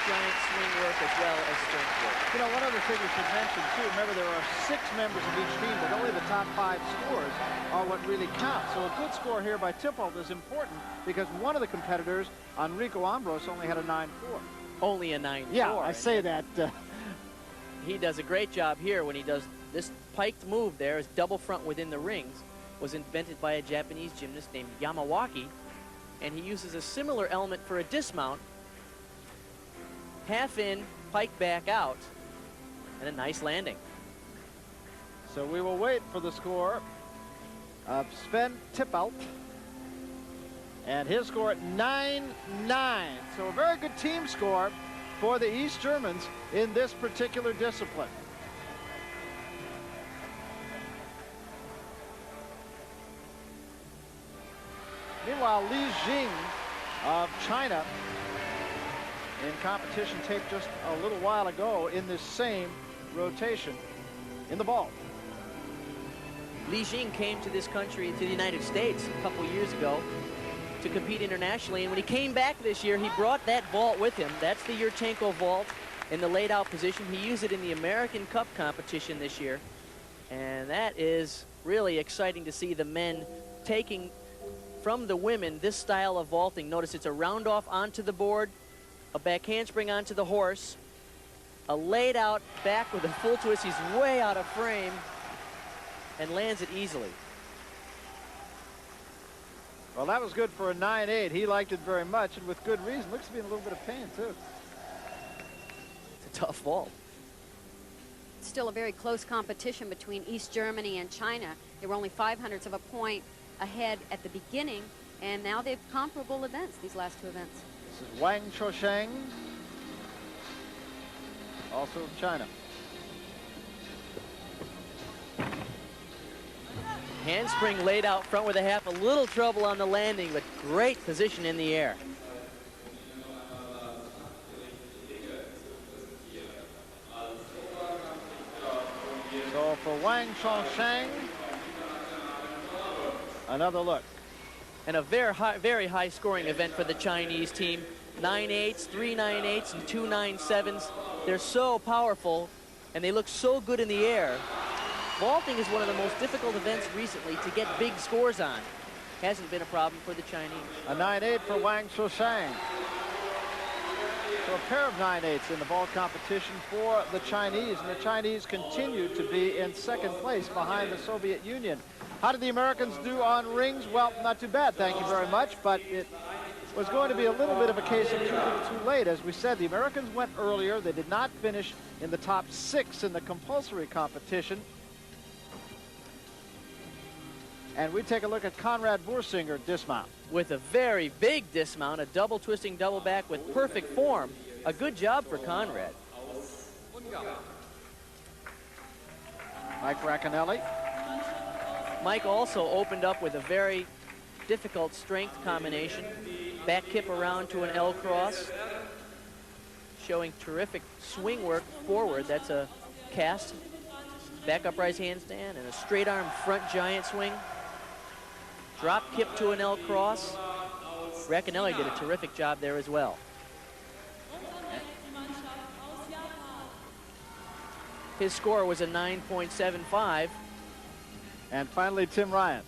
giant swing work as well as strength work. You know, one other thing we should mention, too, remember there are 6 members of each team, but only the top 5 scores are what really counts. So a good score here by Tippold is important because one of the competitors, Enrico Ambros, only had a 9-4. Only a 9-4. Yeah, I say that. He does a great job here when he does this piked move there, is double front within the rings, was invented by a Japanese gymnast named Yamawaki, and he uses a similar element for a dismount. Half in, pike back out, and a nice landing. So we will wait for the score of Sven Tippold. And his score at 9-9. So a very good team score for the East Germans in this particular discipline. Meanwhile, Li Jing of China in competition taped just a little while ago in this same rotation in the vault. Li Jing came to this country, to the United States, a couple years ago to compete internationally, and when he came back this year, he brought that vault with him. That's the Yurchenko vault in the laid out position. He used it in the American Cup competition this year, and that is really exciting to see the men taking from the women this style of vaulting. Notice it's a round off onto the board, a back handspring onto the horse, a laid out back with a full twist. He's way out of frame and lands it easily. Well, that was good for a 9-8. He liked it very much, and with good reason. Looks to be in a little bit of pain, too. It's a tough vault. Still a very close competition between East Germany and China. They were only 0.05 of a point ahead at the beginning, and now they've comparable events, these last 2 events. This is Wang Chosheng, also of China. Handspring laid out front with a half, a little trouble on the landing, but great position in the air. So for Wang Chosheng, another look. And a very high scoring event for the Chinese team. 9-8s, 3 9-8s, and 2 9-7s. They're so powerful, and they look so good in the air. Vaulting is one of the most difficult events recently to get big scores on. Hasn't been a problem for the Chinese. A 9-8 for Wang Chosheng. So a pair of 9-8s in the vault competition for the Chinese, and the Chinese continue to be in 2nd place behind the Soviet Union. How did the Americans do on rings? Well, not too bad, thank you very much, but it was going to be a little bit of a case of too late. As we said, the Americans went earlier. They did not finish in the top 6 in the compulsory competition. And we take a look at Conrad Bursinger dismount. With a very big dismount, a double twisting double back with perfect form. A good job for Conrad. Mike Racanelli. Mike also opened up with a very difficult strength combination. Back kip around to an L cross. Showing terrific swing work forward. That's a cast. Back upright handstand and a straight arm front giant swing. Drop kip to an L cross. Racanelli did a terrific job there as well. His score was a 9.75. And finally, Tim Ryan.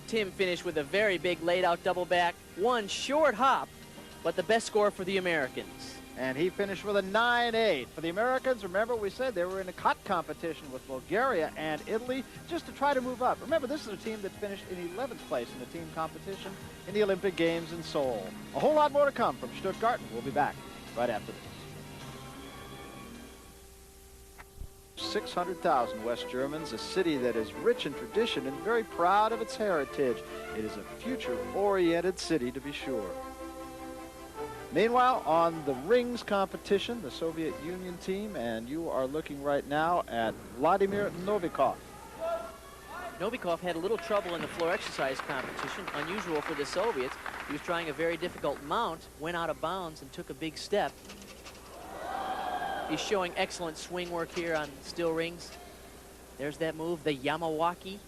Tim finished with a very big laid out double back. One short hop, but the best score for the Americans. And he finished with a 9-8. For the Americans, remember we said they were in a cut competition with Bulgaria and Italy just to try to move up. Remember, this is a team that finished in 11th place in the team competition in the Olympic Games in Seoul. A whole lot more to come from Stuttgart. We'll be back right after this. 600,000 West Germans, a city that is rich in tradition and very proud of its heritage. It is a future-oriented city, to be sure. Meanwhile, on the rings competition, the Soviet Union team, and you are looking right now at Vladimir Novikov. Novikov had a little trouble in the floor exercise competition, unusual for the Soviets. He was trying a very difficult mount, went out of bounds and took a big step. He's showing excellent swing work here on steel rings. There's that move, the Yamawaki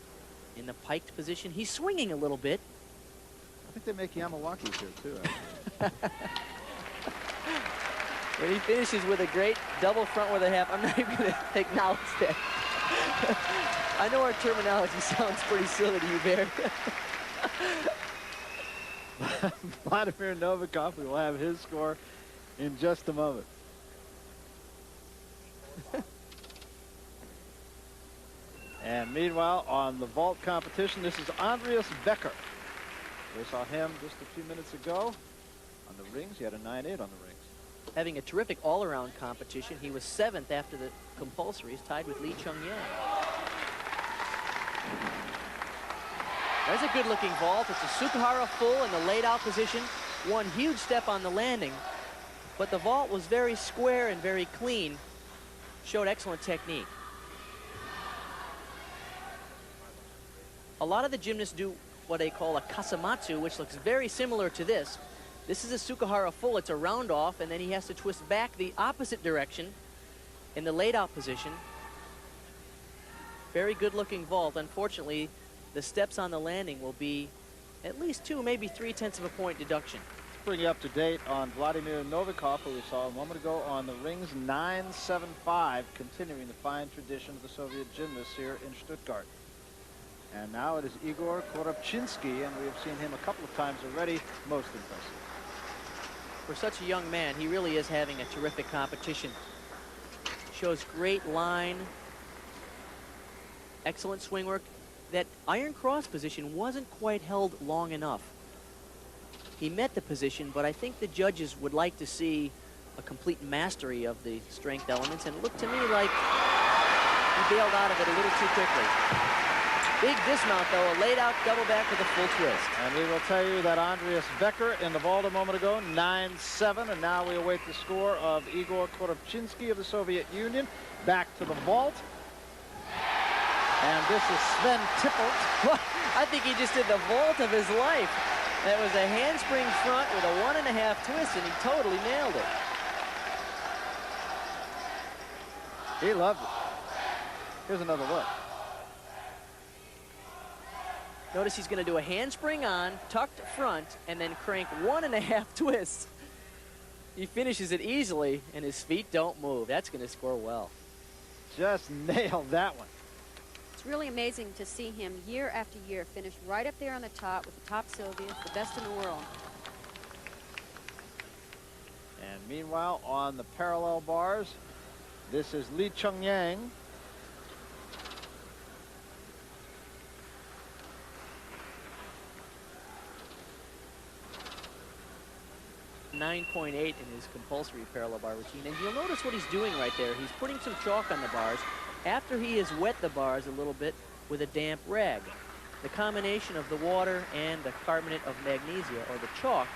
in the piked position. He's swinging a little bit. I think they make Yamawakis here, too. When he finishes with a great double front with a half, I'm not even going to acknowledge that. I know our terminology sounds pretty silly to you, Barry. Vladimir Novikov, we will have his score in just a moment. And meanwhile, on the vault competition, this is Andreas Becker. We saw him just a few minutes ago on the rings. He had a 9.8 on the rings. Having a terrific all-around competition. He was 7th after the compulsories, tied with Lee Chung-yang. There's a good-looking vault. It's a Sukahara full in the laid-out position. One huge step on the landing, but the vault was very square and very clean. Showed excellent technique. A lot of the gymnasts do what they call a kasamatsu, which looks very similar to this. This is a Sukahara full. It's a round off, and then he has to twist back the opposite direction in the laid-out position. Very good-looking vault. Unfortunately, the steps on the landing will be at least 2, maybe 3/10 of a point deduction. Let's bring you up to date on Vladimir Novikov, who we saw a moment ago on the rings, 9.75, continuing the fine tradition of the Soviet gymnasts here in Stuttgart. And now it is Igor Korobchinsky, and we have seen him a couple of times already. Most impressive. For such a young man, he really is having a terrific competition. Shows great line, excellent swing work. That iron cross position wasn't quite held long enough. He met the position, but I think the judges would like to see a complete mastery of the strength elements, and it looked to me like he bailed out of it a little too quickly. Big dismount, though, a laid-out double back with a full twist. And we will tell you that Andreas Becker in the vault a moment ago, 9.7, and now we await the score of Igor Korobchinsky of the Soviet Union. Back to the vault. And this is Sven Tippelt. I think he just did the vault of his life. That was a handspring front with a 1.5 twist, and he totally nailed it. He loved it. Here's another look. Notice he's going to do a handspring on, tucked front, and then crank 1.5 twists. He finishes it easily, and his feet don't move. That's going to score well. Just nailed that one. It's really amazing to see him year after year finish right up there on the top with the top Soviets, the best in the world. And meanwhile, on the parallel bars, this is Lee Chung-yang. 9.8 in his compulsory parallel bar routine. And you'll notice what he's doing right there. He's putting some chalk on the bars after he has wet the bars a little bit with a damp rag. The combination of the water and the carbonate of magnesia, or the chalk,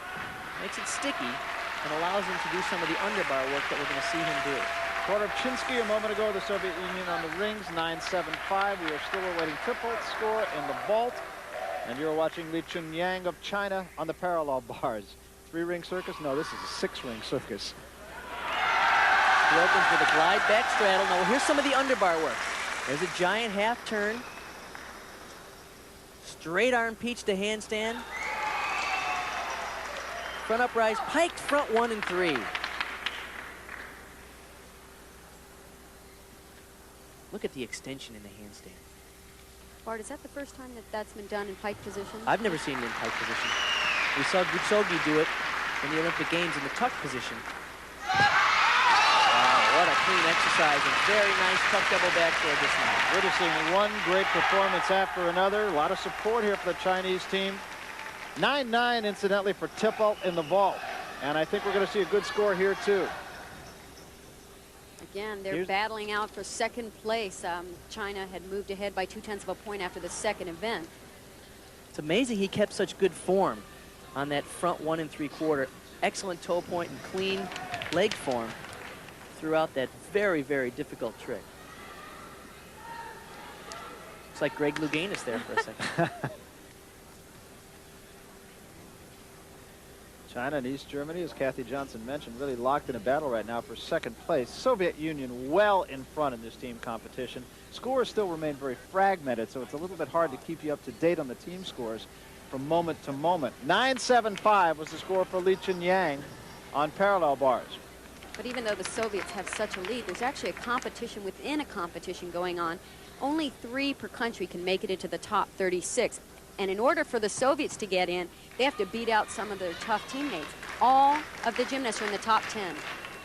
makes it sticky and allows him to do some of the underbar work that we're going to see him do. Korobchinsky a moment ago, the Soviet Union on the rings, 9.75. We are still awaiting Tippelt's score in the vault. And you're watching Lee Chung-yang of China on the parallel bars. 3-ring circus? No, this is a 6-ring circus. He opens with a glide back straddle. Now here's some of the underbar work. There's a giant half turn. Straight arm peach to handstand. Front uprise, piked front 1 and 3. Look at the extension in the handstand. Bart, is that the first time that that's been done in pike position? I've never seen it in pike position. We saw Gutsogi do it in the Olympic Games in the tuck position. Wow, what a clean exercise, and very nice tuck double back sword this time. Witnessing one great performance after another. A lot of support here for the Chinese team. 9.9, incidentally, for Tippelt in the vault. And I think we're going to see a good score here, too. Again, they're battling out for second place. China had moved ahead by 0.2 of a point after the second event. It's amazing he kept such good form on that front 1 3/4. Excellent toe point and clean leg form throughout that very, very difficult trick. Looks like Greg Louganis there for a second. China and East Germany, as Kathy Johnson mentioned, really locked in a battle right now for second place. Soviet Union well in front in this team competition. Scores still remain very fragmented, so it's a little bit hard to keep you up to date on the team scores. from moment to moment. 9-7-5 was the score for Lee Chun-yang on parallel bars. But even though the Soviets have such a lead, there's actually a competition within a competition going on. Only 3 per country can make it into the top 36. And in order for the Soviets to get in, they have to beat out some of their tough teammates. All of the gymnasts are in the top 10.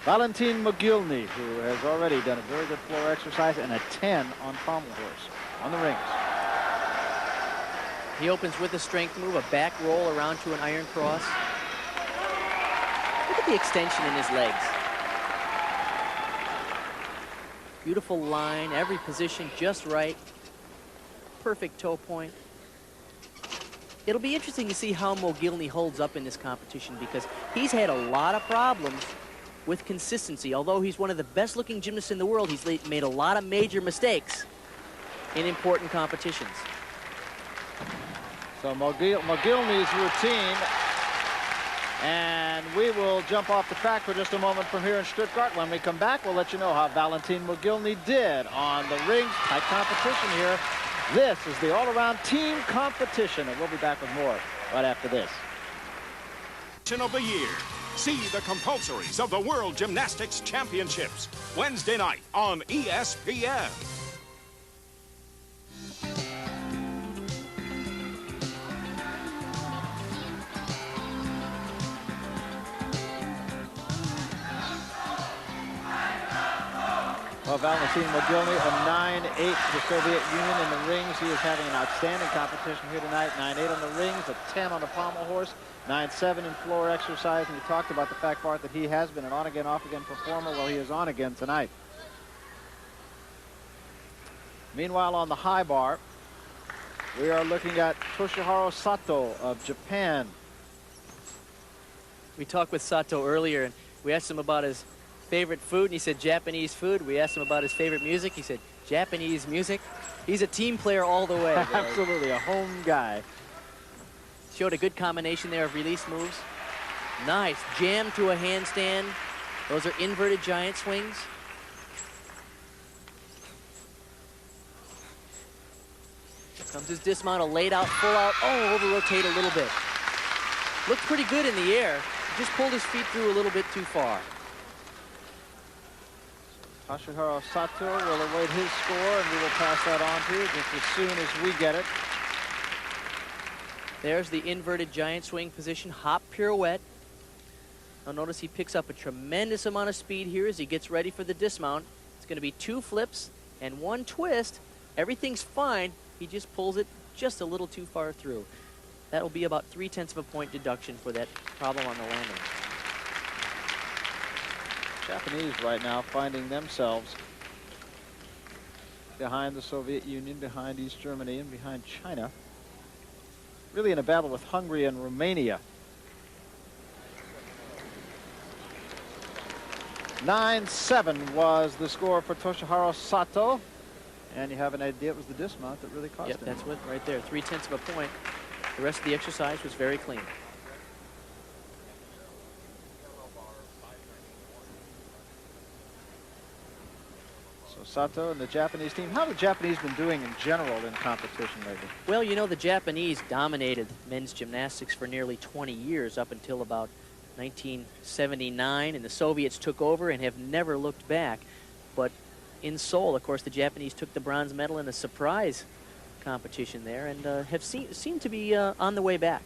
Valentin Mogilny, who has already done a very good floor exercise, and a 10 on pommel horse on the rings. He opens with a strength move, a back roll around to an iron cross. Look at the extension in his legs. Beautiful line, every position just right. Perfect toe point. It'll be interesting to see how Mogilny holds up in this competition, because he's had a lot of problems with consistency. Although he's one of the best looking gymnasts in the world, he's made a lot of major mistakes in important competitions. So Mogilny's routine, and we will jump off the track for just a moment from here in Stuttgart. When we come back, we'll let you know how Valentin Mogilny did on the rings. Tight competition here. This is the all-around team competition, and we'll be back with more right after this. Of the year. See the compulsories of the World Gymnastics Championships Wednesday night on ESPN. Well, Valentin Mogilny, a 9-8 for the Soviet Union in the rings. He is having an outstanding competition here tonight. 9-8 on the rings, a 10 on the pommel horse, 9-7 in floor exercise. And we talked about the fact, Bart, that he has been an on-again, off-again performer. Well, he is on again tonight. Meanwhile, on the high bar, we are looking at Toshiharu Sato of Japan. We talked with Sato earlier, and we asked him about his favorite food, and he said Japanese food. We asked him about his favorite music. He said Japanese music. He's a team player all the way. Absolutely, a home guy. Showed a good combination there of release moves. Nice jam to a handstand. Those are inverted giant swings. Here comes his dismount, a laid out, full out. Oh, over rotate a little bit. Looked pretty good in the air. Just pulled his feet through a little bit too far. Toshiharu Sato will await his score, and we will pass that on to you just as soon as we get it. There's the inverted giant swing position, hop pirouette. Now notice he picks up a tremendous amount of speed here as he gets ready for the dismount. It's going to be 2 flips and 1 twist. Everything's fine. He just pulls it just a little too far through. That will be about 0.3 of a point deduction for that problem on the landing. Japanese right now finding themselves behind the Soviet Union, behind East Germany, and behind China. Really in a battle with Hungary and Romania. 9-7 was the score for Toshiharu Sato. And you have an idea it was the dismount that really cost him. Yep, that's what right there, 0.3 of a point. The rest of the exercise was very clean. So Sato and the Japanese team. How have the Japanese been doing in general in competition lately? Well, you know, the Japanese dominated men's gymnastics for nearly 20 years, up until about 1979, and the Soviets took over and have never looked back. But in Seoul, of course, the Japanese took the bronze medal in a surprise competition there, and have seemed to be on the way back.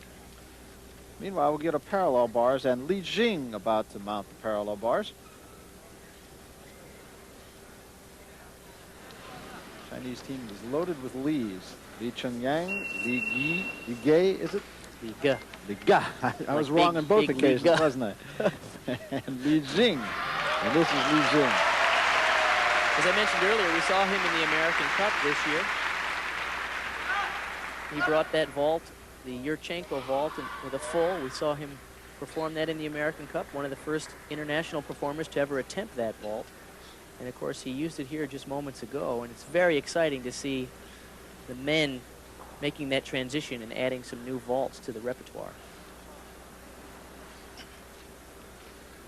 Meanwhile, we'll get a parallel bars, and Li Jing about to mount the parallel bars. Chinese team is loaded with Lees. Li Chun-yang, Li Gi, Li Gay, is it? Li Ge. Li Ga. I was wrong on both occasions, wasn't I? And Li Jing. And this is Li Jing. As I mentioned earlier, we saw him in the American Cup this year. He brought that vault, the Yurchenko vault, with a full. We saw him perform that in the American Cup, one of the first international performers to ever attempt that vault. And of course, he used it here just moments ago, and it's very exciting to see the men making that transition and adding some new vaults to the repertoire.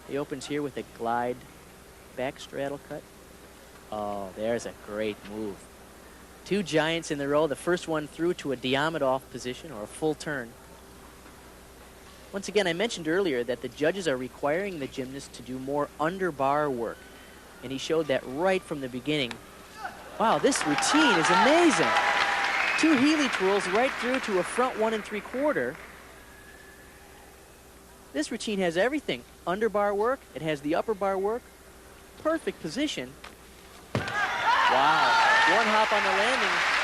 He opens here with a glide back straddle cut. Oh, there's a great move. Two giants in the row. The first one through to a Diamond-off position, or a full turn. Once again, I mentioned earlier that the judges are requiring the gymnast to do more under-bar work. And he showed that right from the beginning. Wow, this routine is amazing. Two Healy twirls right through to a front 1 3/4. This routine has everything. Under-bar work, it has the upper bar work. Perfect position. Wow, one hop on the landing.